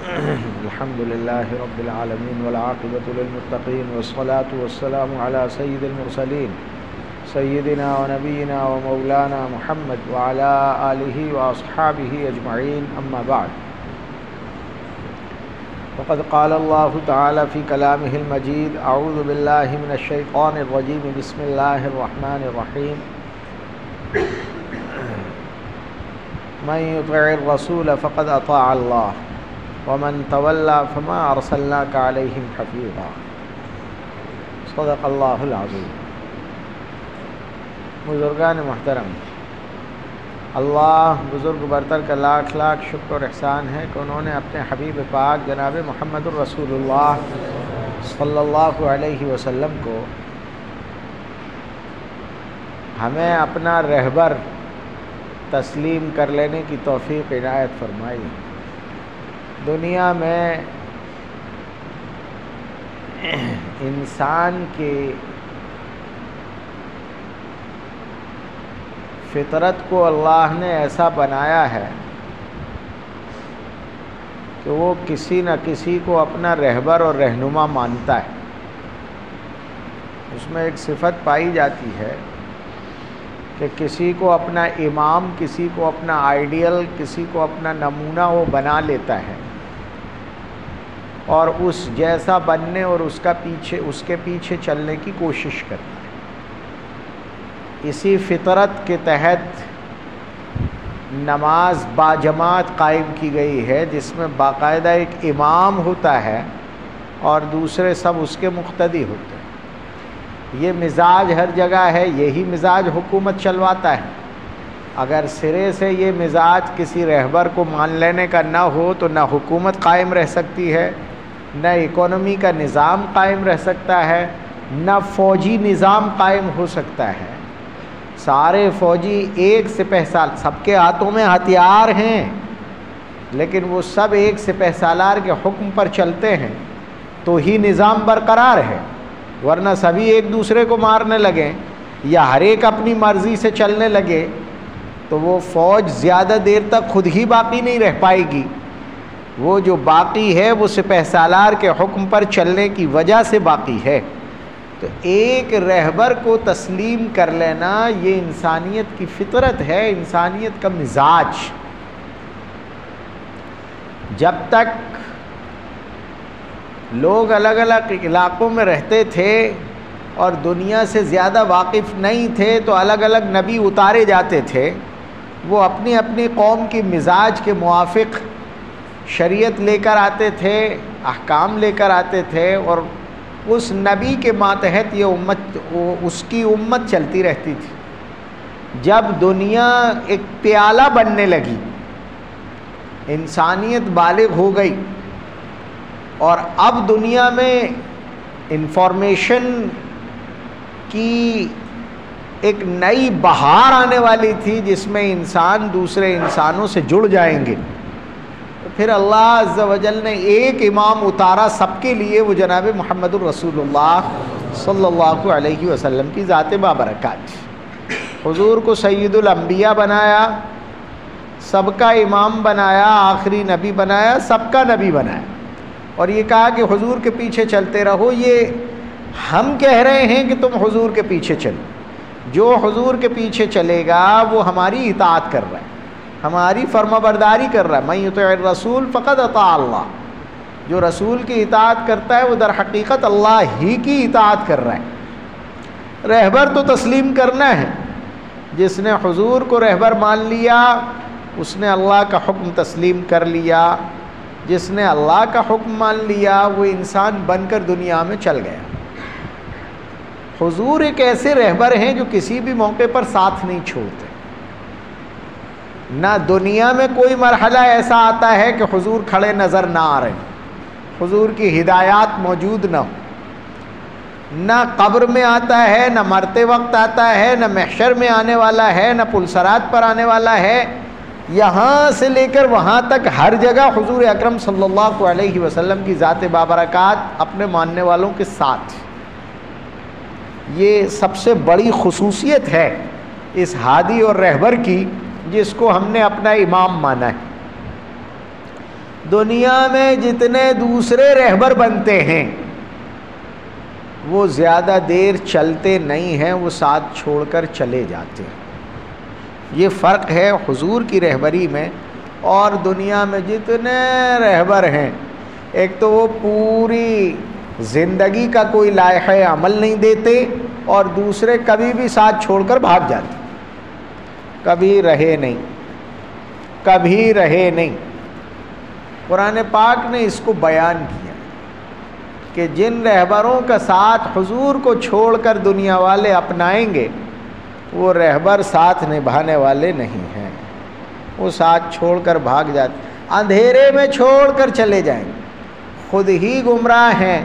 الحمد لله رب العالمين والعاقبة للمتقين والصلاة والسلام على سيد المرسلين سيدنا ونبينا ومولانا محمد وعلى آله وأصحابه أجمعين أما بعد وقد قال الله تعالى في كلامه المجيد أعوذ بالله من الشيطان الرجيم بسم الله الرحمن الرحيم من يطع الرسول فقد أطاع الله ومن تولى فما أرسلناك عليهم حفيظا صدق اللہ العظیم۔ بزرگان محترم، اللہ بزرگ برتر کا لاکھ لاکھ شکر اور احسان ہے کہ انہوں نے اپنے حبیب پاک جناب محمد الرسول اللہ صلی اللہ علیہ وسلم کو ہمیں اپنا رہبر تسلیم کر لینے کی توفیق عنایت فرمائی۔ دنیا میں انسان کی فطرت کو اللہ نے ایسا بنایا ہے کہ وہ کسی نہ کسی کو اپنا رہبر اور رہنما مانتا ہے۔ اس میں ایک صفت پائی جاتی ہے کہ کسی کو اپنا امام، کسی کو اپنا آئیڈیل، کسی کو اپنا نمونہ وہ بنا لیتا ہے اور اس جیسا بننے اور اس کے پیچھے چلنے کی کوشش کرتا ہے۔ اسی فطرت کے تحت نماز باجماعت قائم کی گئی ہے، جس میں باقاعدہ ایک امام ہوتا ہے اور دوسرے سب اس کے مقتدی ہوتے ہیں۔ یہ مزاج ہر جگہ ہے، یہی مزاج حکومت چلواتا ہے۔ اگر سرے سے یہ مزاج کسی رہبر کو مان لینے کا نہ ہو تو نہ حکومت قائم رہ سکتی ہے، نہ اکانومی کا نظام قائم رہ سکتا ہے، نہ فوجی نظام قائم ہو سکتا ہے۔ سارے فوجی ایک سپہ سالار، سب کے ہاتھوں میں ہتھیار ہیں، لیکن وہ سب ایک سپہ سالار کے حکم پر چلتے ہیں تو ہی نظام برقرار ہے، ورنہ سبھی ایک دوسرے کو مارنے لگیں یا ہر ایک اپنی مرضی سے چلنے لگے تو وہ فوج زیادہ دیر تک خود ہی باقی نہیں رہ پائے گی۔ وہ جو باقی ہے وہ سپہ سالار کے حکم پر چلنے کی وجہ سے باقی ہے۔ تو ایک رہبر کو تسلیم کر لینا یہ انسانیت کی فطرت ہے، انسانیت کا مزاج۔ جب تک لوگ الگ الگ علاقوں میں رہتے تھے اور دنیا سے زیادہ واقف نہیں تھے تو الگ الگ نبی اتارے جاتے تھے، وہ اپنی اپنی قوم کی مزاج کے موافق شریعت لے کر آتے تھے، احکام لے کر آتے تھے، اور اس نبی کے ماتحت اس کی امت چلتی رہتی تھی۔ جب دنیا ایک پیالہ بننے لگی، انسانیت بالغ ہو گئی اور اب دنیا میں انفارمیشن کی ایک نئی بہار آنے والی تھی جس میں انسان دوسرے انسانوں سے جڑ جائیں گے، تو پھر اللہ عز و جل نے ایک امام اتارا سب کے لیے، وہ جناب محمد الرسول اللہ صلی اللہ علیہ وسلم کی ذات بابرکات۔ حضور کو سید الانبیاء بنایا، سب کا امام بنایا، آخری نبی بنایا، سب کا نبی بنایا، اور یہ کہا کہ حضور کے پیچھے چلتے رہو۔ یہ ہم کہہ رہے ہیں کہ تم حضور کے پیچھے چلو، جو حضور کے پیچھے چلے گا وہ ہماری اطاعت کر رہا ہے، ہماری فرما برداری کر رہا ہے۔ من یطع الرسول فقد اطاع اللہ، جو رسول کی اطاعت کرتا ہے وہ در حقیقت اللہ ہی کی اطاعت کر رہا ہے۔ رہبر تو تسلیم کرنا ہے، جس نے حضور کو رہبر مان لیا اس نے اللہ کا حکم تسلیم کر لیا، جس نے اللہ کا حکم مان لیا وہ انسان بن کر دنیا میں چل گیا۔ حضور ایک ایسے رہبر ہیں جو کسی بھی موقع پر ساتھ نہیں چھوڑتے۔ نہ دنیا میں کوئی مرحلہ ایسا آتا ہے کہ حضور کھڑے نظر نہ آ رہے، حضور کی ہدایات موجود نہ ہو۔ نہ قبر میں آتا ہے، نہ مرتے وقت آتا ہے، نہ محشر میں آنے والا ہے، نہ پلسرات پر آنے والا ہے۔ یہاں سے لے کر وہاں تک ہر جگہ حضور اکرم صلی اللہ علیہ وسلم کی ذات بابرکات اپنے ماننے والوں کے ساتھ۔ یہ سب سے بڑی خصوصیت ہے اس ہادی اور رہبر کی، جس کو ہم نے اپنا امام مانا ہے۔ دنیا میں جتنے دوسرے رہبر بنتے ہیں وہ زیادہ دیر چلتے نہیں ہیں، وہ ساتھ چھوڑ کر چلے جاتے ہیں۔ یہ فرق ہے حضور کی رہبری میں اور دنیا میں جتنے رہبر ہیں۔ ایک تو وہ پوری زندگی کا کوئی لائحہ عمل نہیں دیتے، اور دوسرے کبھی بھی ساتھ چھوڑ کر بھاگ جاتے، کبھی رہے نہیں، کبھی رہے نہیں۔ قرآن پاک نے اس کو بیان کیا کہ جن رہبروں کا ساتھ حضور کو چھوڑ کر دنیا والے اپنائیں گے وہ رہبر ساتھ نبھانے والے نہیں ہیں، وہ ساتھ چھوڑ کر بھاگ جاتے، اندھیرے میں چھوڑ کر چلے جائیں گے، خود ہی گمراہ ہیں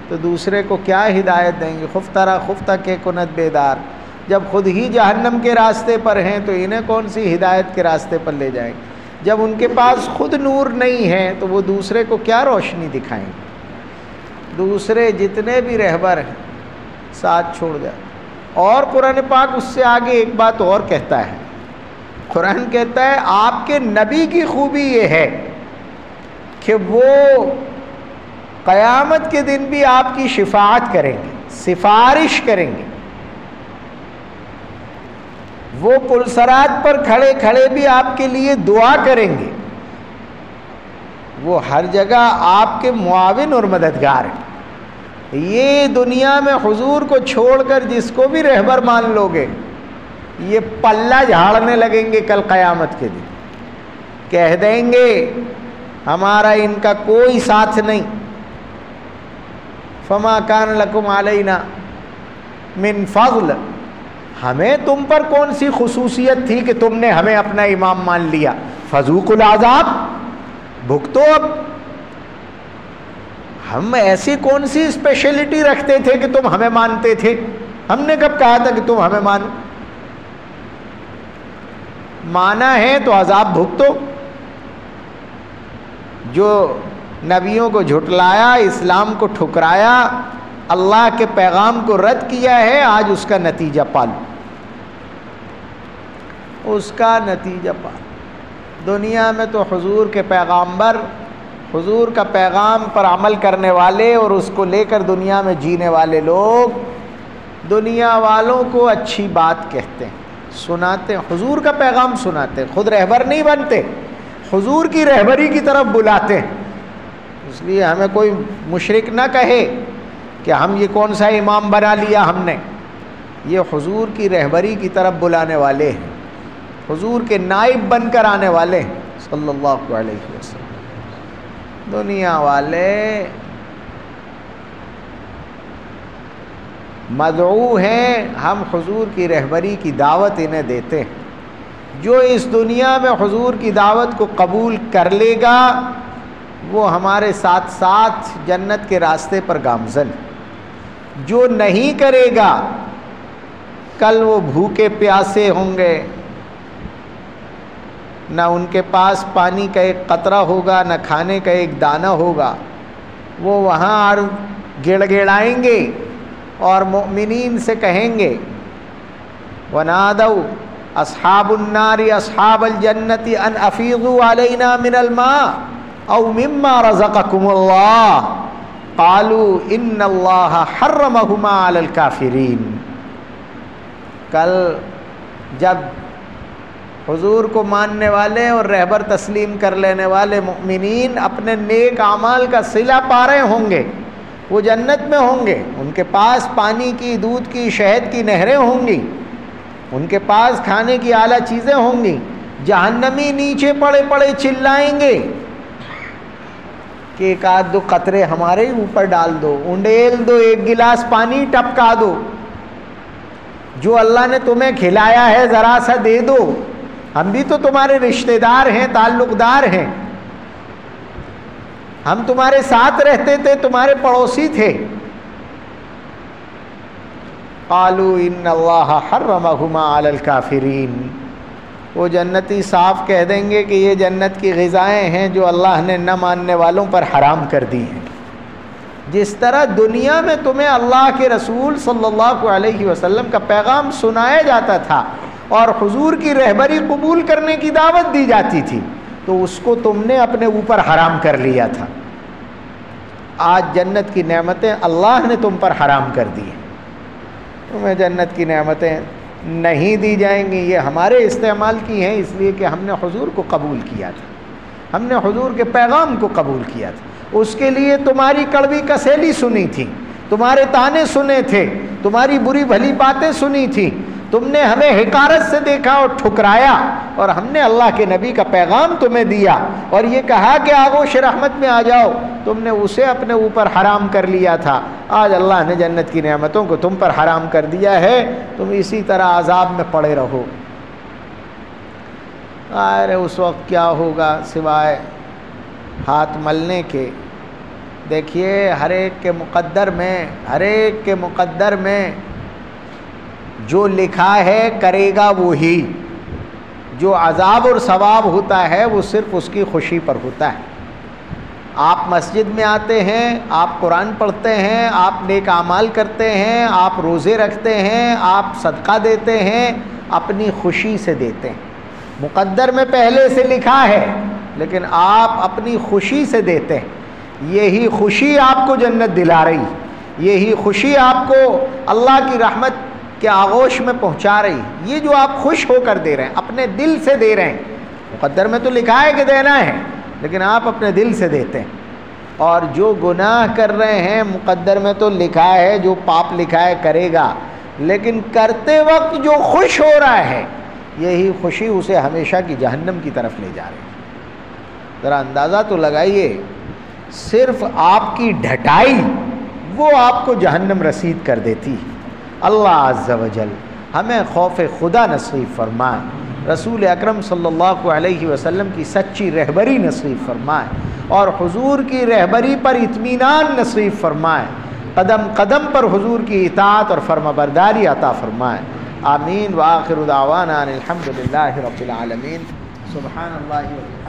تو دوسرے کو کیا ہدایت دیں گے؟ خفترا خفتہ کے کنت بیدار، جب خود ہی جہنم کے راستے پر ہیں تو انہیں کون سی ہدایت کے راستے پر لے جائیں گے؟ جب ان کے پاس خود نور نہیں ہے تو وہ دوسرے کو کیا روشنی دکھائیں گے؟ دوسرے جتنے بھی رہبر ہیں ساتھ چھوڑ جائیں۔ اور قرآن پاک اس سے آگے ایک بات اور کہتا ہے، قرآن کہتا ہے آپ کے نبی کی خوبی یہ ہے کہ وہ قیامت کے دن بھی آپ کی شفاعت کریں گے، سفارش کریں گے، وہ پلسرات پر کھڑے کھڑے بھی آپ کے لیے دعا کریں گے، وہ ہر جگہ آپ کے معاون اور مددگار ہیں۔ یہ دنیا میں حضور کو چھوڑ کر جس کو بھی رہبر مان لو گے یہ پلہ جھاڑنے لگیں گے کل قیامت کے دن، کہہ دیں گے ہمارا ان کا کوئی ساتھ نہیں، فما کان لکم علینا من فضل، ہمیں تم پر کون سی خصوصیت تھی کہ تم نے ہمیں اپنا امام مان لیا، فذوقوا العذاب، بھگتو اب، ہم ایسی کون سی اسپیشلٹی رکھتے تھے کہ تم ہمیں مانتے تھے؟ ہم نے کب کہا تھا کہ تم ہمیں مانو؟ مانا ہے تو عذاب بھگتو۔ جو نبیوں کو جھٹلایا، اسلام کو ٹھکرایا، اللہ کے پیغام کو رد کیا ہے، آج اس کا نتیجہ پالو، اس کا نتیجہ پالو۔ دنیا میں تو حضور کے پیغامبر، حضور کا پیغام پر عمل کرنے والے اور اس کو لے کر دنیا میں جینے والے لوگ دنیا والوں کو اچھی بات کہتے ہیں، سناتے ہیں، حضور کا پیغام سناتے ہیں، خود رہبر نہیں بنتے، حضور کی رہبری کی طرف بلاتے ہیں۔ اس لیے ہمیں کوئی مشرک نہ کہے کہ ہم یہ کون سا امام بنا لیا ہم نے، یہ حضور کی رہبری کی طرف بلانے والے ہیں، حضور کے نائب بن کر آنے والے ہیں صلی اللہ علیہ وسلم۔ دنیا والے مدعو ہیں، ہم حضور کی رہبری کی دعوت انہیں دیتے ہیں۔ جو اس دنیا میں حضور کی دعوت کو قبول کر لے گا وہ ہمارے ساتھ ساتھ جنت کے راستے پر گامزن، جو نہیں کرے گا کل وہ بھوکے پیاسے ہوں گے، نہ ان کے پاس پانی کا ایک قطرہ ہوگا، نہ کھانے کا ایک دانہ ہوگا، وہ وہاں گڑ گڑائیں گے اور مؤمنین سے کہیں گے وَنَادَوْا أَصْحَابُ النَّارِ أَصْحَابَ الْجَنَّةِ أَنْ أَفِيضُوا عَلَيْنَا مِنَ الْمَاءِ أَوْ مِمَّا رَزَقَكُمُ اللَّهُ قَالُوا إِنَّ اللَّهَ حَرَّمَهُمَا عَلَى الْكَافِرِينَ۔ کل جب حضور کو ماننے والے اور رہبر تسلیم کر لینے والے مؤمنین اپنے نیک اعمال کا صلہ پا رہے ہوں گے، وہ جنت میں ہوں گے، ان کے پاس پانی کی، دودھ کی، شہد کی نہریں ہوں گی، ان کے پاس کھانے کی اعلیٰ چیزیں ہوں گی، جہنمی نیچے پڑے پڑے چلائیں گے کہ ایک آدھ دو قطرے ہمارے اوپر ڈال دو، انڈیل دو، ایک گلاس پانی ٹپکا دو، جو اللہ نے تمہیں کھلایا ہے ذرا سا دے دو، ہم بھی تو تمہارے رشتہ دار ہیں، تعلق دار ہیں، ہم تمہارے ساتھ رہتے تھے، تمہارے پڑوسی تھے۔ قالوا ان اللہ حرمہما علی الکافرین، وہ جنتی صاف کہہ دیں گے کہ یہ جنت کی غذائیں ہیں جو اللہ نے نہ ماننے والوں پر حرام کر دی ہیں۔ جس طرح دنیا میں تمہیں اللہ کے رسول صلی اللہ علیہ وسلم کا پیغام سنایا جاتا تھا اور حضور کی رہبری قبول کرنے کی دعوت دی جاتی تھی، تو اس کو تم نے اپنے اوپر حرام کر لیا تھا. آج جنت کی نعمتیں اللہ نے تم پر حرام کر دی ہیں. تمہیں جنت کی نعمتیں نہیں دی جائیں گی. یہ ہمارے استعمال کی ہیں اس لیے کہ ہم نے حضور کو قبول کیا تھا, ہم نے حضور کے پیغام کو قبول کیا تھا. اس کے لیے تمہاری کڑوی کسیلی سنی تھی, تمہارے طعنے سنے تھے, تمہاری بری بھلی باتیں سنی تھی. تم نے ہمیں حقارت سے دیکھا اور ٹھکرایا, اور ہم نے اللہ کے نبی کا پیغام تمہیں دیا اور یہ کہا کہ آغوش رحمت میں آ جاؤ. تم نے اسے اپنے اوپر حرام کر لیا تھا. آج اللہ نے جنت کی نعمتوں کو تم پر حرام کر دیا ہے, تم اسی طرح عذاب میں پڑے رہو. ارے اس وقت کیا ہوگا سوائے ہاتھ ملنے کے. دیکھیے ہر ایک کے مقدر میں جو لکھا ہے کرے گا وہی. جو عذاب اور ثواب ہوتا ہے وہ صرف اس کی خوشی پر ہوتا ہے. آپ مسجد میں آتے ہیں, آپ قرآن پڑھتے ہیں, آپ نیک اعمال کرتے ہیں, آپ روزے رکھتے ہیں, آپ صدقہ دیتے ہیں, اپنی خوشی سے دیتے ہیں. مقدر میں پہلے سے لکھا ہے لیکن آپ اپنی خوشی سے دیتے ہیں. یہی خوشی آپ کو جنت دلا رہی, یہی خوشی آپ کو اللہ کی رحمت کے آغوش میں پہنچا رہی. یہ جو آپ خوش ہو کر دے رہے ہیں, اپنے دل سے دے رہے ہیں. مقدر میں تو لکھا ہے کہ دینا ہے لیکن آپ اپنے دل سے دیتے ہیں. اور جو گناہ کر رہے ہیں مقدر میں تو لکھا ہے, جو پاپ لکھا ہے کرے گا, لیکن کرتے وقت جو خوش ہو رہا ہے یہی خوشی اسے ہمیشہ کی جہنم کی طرف لے جا رہی ہے. ذرا اندازہ تو لگائیے, صرف آپ کی ڈھٹائی وہ آپ کو جہنم رسید کر دیتی. اللہ عز و جل ہمیں خوف خدا نصیب فرمائے, رسول اکرم صلی اللہ علیہ وسلم کی سچی رہبری نصیب فرمائے, اور حضور کی رہبری پر اطمینان نصیب فرمائے. قدم قدم پر حضور کی اطاعت اور فرمانبرداری عطا فرمائے. آمین. وآخر دعوانا ان الحمد للہ رب العالمین. سبحان اللہ.